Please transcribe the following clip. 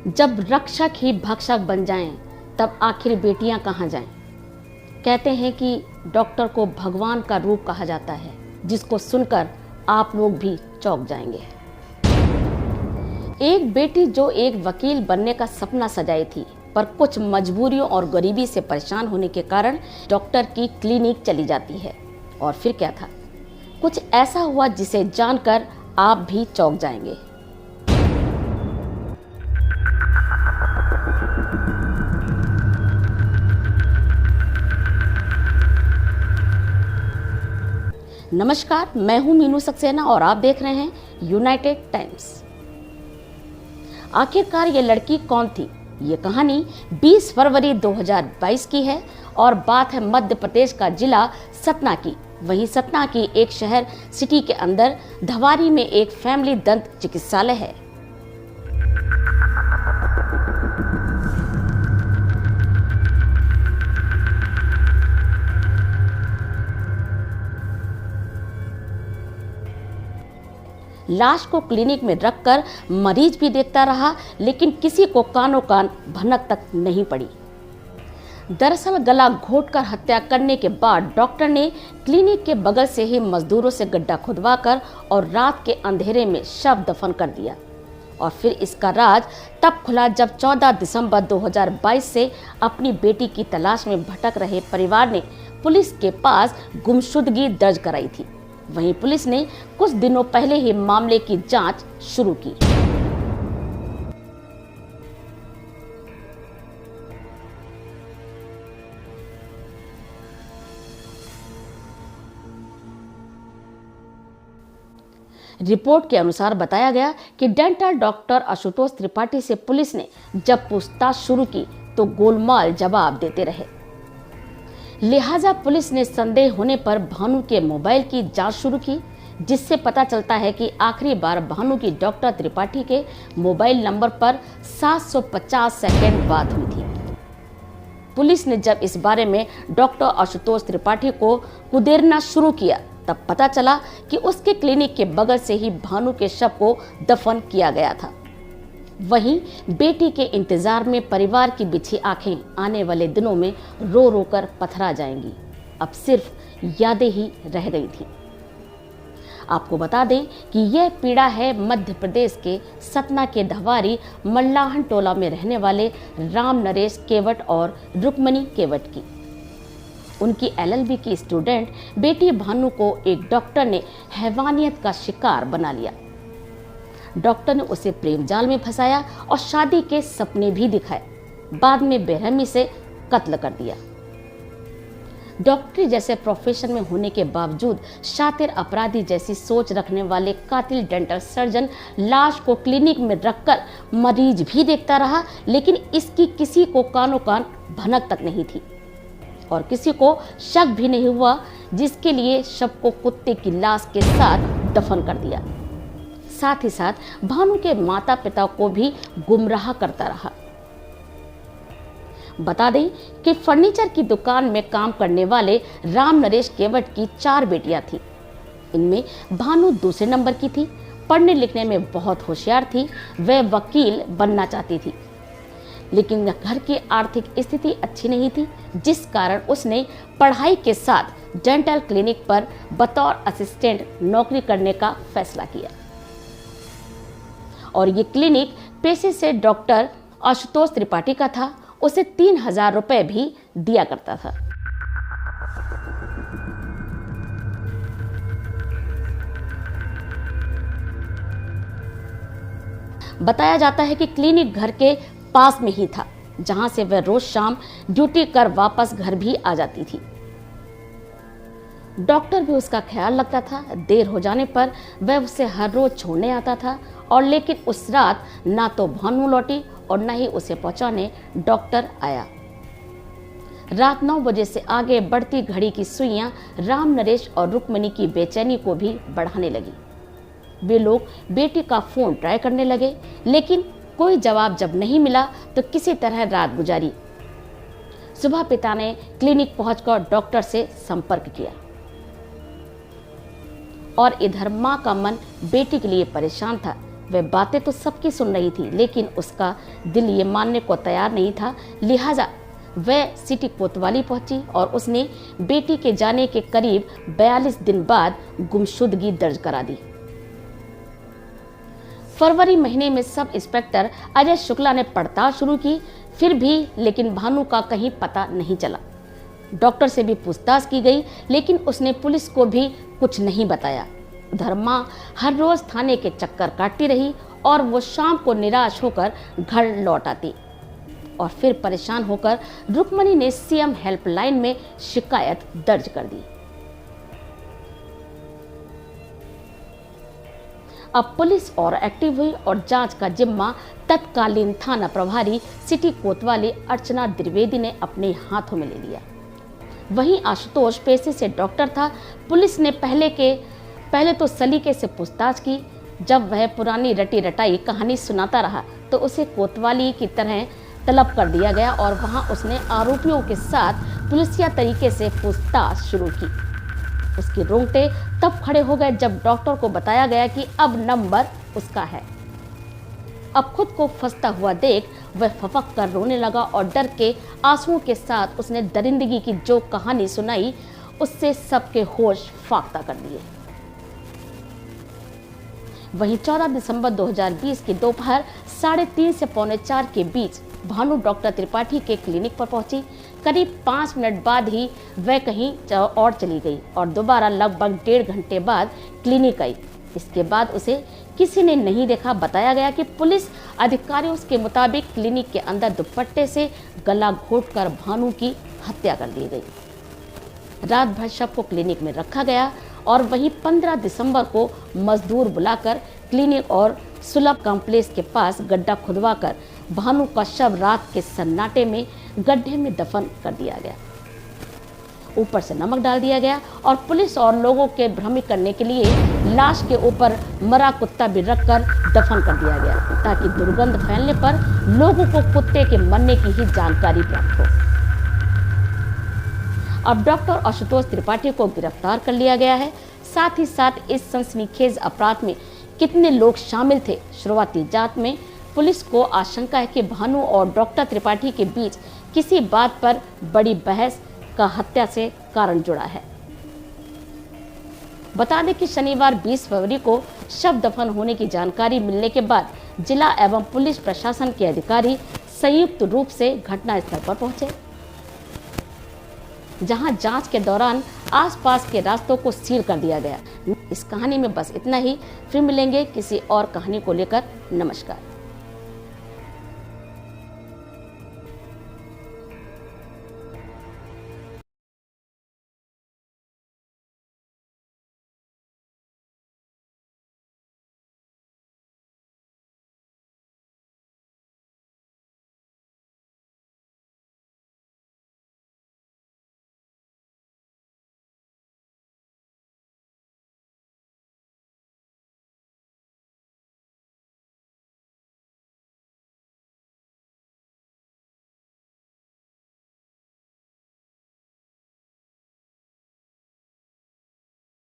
जब रक्षक ही भक्षक बन जाएं, तब आखिर बेटियां कहां जाएं? कहते हैं कि डॉक्टर को भगवान का रूप कहा जाता है, जिसको सुनकर आप लोग भी चौंक जाएंगे। एक बेटी जो एक वकील बनने का सपना सजाई थी, पर कुछ मजबूरियों और गरीबी से परेशान होने के कारण डॉक्टर की क्लिनिक चली जाती है। और फिर क्या था? कुछ ऐसा हुआ जिसे जानकर आप भी चौंक जाएंगे। नमस्कार, मैं हूं मीनू सक्सेना और आप देख रहे हैं यूनाइटेड टाइम्स। आखिरकार ये लड़की कौन थी? ये कहानी 20 फरवरी 2022 की है और बात है मध्य प्रदेश का जिला सतना की। वहीं सतना की एक शहर सिटी के अंदर धवारी में एक फैमिली दंत चिकित्सालय है। लाश को क्लिनिक में रखकर मरीज भी देखता रहा, लेकिन किसी को कानों कान भनक तक नहीं पड़ी। दरअसल गला घोंटकर हत्या करने के बाद डॉक्टर ने क्लिनिक के बगल से ही मजदूरों से गड्ढा खुदवाकर और रात के अंधेरे में शव दफन कर दिया। और फिर इसका राज तब खुला जब 14 दिसंबर 2022 से अपनी बेटी की तलाश में भटक रहे परिवार ने पुलिस के पास गुमशुदगी दर्ज कराई थी। वहीं पुलिस ने कुछ दिनों पहले ही मामले की जांच शुरू की। रिपोर्ट के अनुसार बताया गया कि डेंटल डॉक्टर आशुतोष त्रिपाठी से पुलिस ने जब पूछताछ शुरू की तो गोलमाल जवाब देते रहे। लिहाजा पुलिस ने संदेह होने पर भानु के मोबाइल की जांच शुरू की, जिससे पता चलता है कि आखिरी बार भानु की डॉक्टर त्रिपाठी के मोबाइल नंबर पर 750 सेकंड बात हुई थी। पुलिस ने जब इस बारे में डॉक्टर आशुतोष त्रिपाठी को कुदेरना शुरू किया, तब पता चला कि उसके क्लिनिक के बगल से ही भानु के शव को दफन किया गया था। वहीं बेटी के इंतजार में परिवार की बिछी आंखें आने वाले दिनों में रो रो कर पथरा जाएंगी। अब सिर्फ यादें ही रह गई थी। आपको बता दें कि यह पीड़ा है मध्य प्रदेश के सतना के धवारी मल्लाहन टोला में रहने वाले राम नरेश केवट और रुक्मणी केवट की। उनकी LLB की स्टूडेंट बेटी भानु को एक डॉक्टर ने हैवानियत का शिकार बना लिया। डॉक्टर ने उसे प्रेम जाल में फंसाया और शादी के सपने भी दिखाए। बाद में बेरहमी से कत्ल कर दिया। डॉक्टरी जैसे प्रोफेशन में होने के बावजूद शातिर अपराधी जैसी सोच रखने वाले कातिल डेंटल सर्जन लाश को क्लिनिक में रखकर मरीज भी देखता रहा, लेकिन इसकी किसी को कानों कान भनक तक नहीं थी और किसी को शक भी नहीं हुआ, जिसके लिए शव को कुत्ते की लाश के साथ दफन कर दिया। साथ ही साथ भानु के माता पिता को भी गुमराह करता रहा। बता दें कि फर्नीचर की दुकान में काम करने वाले राम नरेश केवट की 4 बेटियां थीं। इनमें भानु दूसरे नंबर की थी। पढ़ने लिखने में बहुत होशियार थी। वह वकील बनना चाहती थी, लेकिन घर की आर्थिक स्थिति अच्छी नहीं थी, जिस कारण उसने पढ़ाई के साथ डेंटल क्लिनिक पर बतौर असिस्टेंट नौकरी करने का फैसला किया। और ये क्लिनिक पेशे से डॉक्टर आशुतोष त्रिपाठी का था। उसे 3000 रुपए भी दिया करता था। बताया जाता है कि क्लिनिक घर के पास में ही था, जहां से वह रोज शाम ड्यूटी कर वापस घर भी आ जाती थी। डॉक्टर भी उसका ख्याल रखता था। देर हो जाने पर वह उसे हर रोज छोड़ने आता था, और लेकिन उस रात ना तो भानु लौटी और न ही उसे पहुंचाने डॉक्टर आया। रात 9 बजे से आगे बढ़ती घड़ी की सुइयां राम नरेश और रुक्मणी की बेचैनी को भी बढ़ाने लगी। वे लोग बेटी का फोन ट्राई करने लगे, लेकिन कोई जवाब जब नहीं मिला तो किसी तरह रात गुजारी। सुबह पिता ने क्लिनिक पहुंचकर डॉक्टर से संपर्क किया और इधर मां का मन बेटी के लिए परेशान था। वह बातें तो सबकी सुन रही थी, लेकिन उसका दिल ये मानने को तैयार नहीं था। लिहाजा वह सिटी कोतवाली पहुंची और उसने बेटी के जाने के करीब 42 दिन बाद गुमशुदगी दर्ज करा दी। फरवरी महीने में सब इंस्पेक्टर अजय शुक्ला ने पड़ताल शुरू की, फिर भी लेकिन भानु का कहीं पता नहीं चला। डॉक्टर से भी पूछताछ की गई, लेकिन उसने पुलिस को भी कुछ नहीं बताया। उधर मां हर रोज थाने के चक्कर काटती रही और वो शाम को निराश होकर घर लौट आती और फिर परेशान होकर रुक्मणी ने सीएम हेल्पलाइन में शिकायत दर्ज कर दी। अब पुलिस और एक्टिव हुई और जांच का जिम्मा तत्कालीन थाना प्रभारी सिटी कोतवाली अर्चना द्विवेदी ने अपने हाथों में ले लिया। वहीं आशुतोष पेशे से डॉक्टर था। पुलिस ने पहले तो सलीके से पूछताछ की। जब वह पुरानी रटी रटाई कहानी सुनाता रहा तो उसे कोतवाली की तरह तलब कर दिया गया और वहां उसने आरोपियों के साथ पुलिसिया तरीके से पूछताछ शुरू की। उसके रोंगटे तब खड़े हो गए जब डॉक्टर को बताया गया कि अब नंबर उसका है। अब खुद को फंसता हुआ देख वह फफक कर रोने लगा और डर के आंसुओं के साथ उसने दरिंदगी की जो कहानी सुनाई उससे सबके होश फाख्ता कर दिए। वहीं 14 दिसंबर 2020 की दोपहर 3:30 से 3:45 के बीच भानु डॉक्टर त्रिपाठी के क्लिनिक पर पहुंची। करीब 5 मिनट बाद ही वह कहीं और चली गई और दोबारा लगभग 1.5 घंटे बाद क्लिनिक आई। इसके बाद उसे किसी ने नहीं देखा। बताया गया कि पुलिस अधिकारियों के मुताबिक क्लिनिक के अंदर दुपट्टे से गला घोंटकर भानु की हत्या कर दी गई। रात भर शव को क्लिनिक में रखा गया और वहीं 15 दिसंबर को मजदूर बुलाकर क्लिनिक और सुलभ कॉम्प्लेक्स के पास गड्ढा खुदवाकर भानु का शव रात के सन्नाटे में गड्ढे में दफन कर दिया गया। ऊपर से नमक डाल दिया गया और पुलिस और लोगों के भ्रमित करने के लिए लाश के ऊपर मरा कुत्ता भी रखकर दफन कर दिया गया ताकि दुर्गंध फैलने पर लोगों को कुत्ते के मरने की ही जानकारी प्राप्त हो। अब डॉक्टर आशुतोष त्रिपाठी को गिरफ्तार कर लिया गया है। साथ ही साथ इस सनसनीखेज अपराध में कितने लोग शामिल थे। शुरुआती जांच में पुलिस को आशंका है कि भानु और डॉक्टर त्रिपाठी के बीच किसी बात पर बड़ी बहस का हत्या से कारण जुड़ा है। बता दें कि शनिवार 20 फरवरी को शव दफन होने की जानकारी मिलने के बाद जिला एवं पुलिस प्रशासन के अधिकारी संयुक्त रूप से घटनास्थल पर पहुंचे, जहां जांच के दौरान आसपास के रास्तों को सील कर दिया गया। इस कहानी में बस इतना ही। फिर मिलेंगे किसी और कहानी को लेकर। नमस्कार।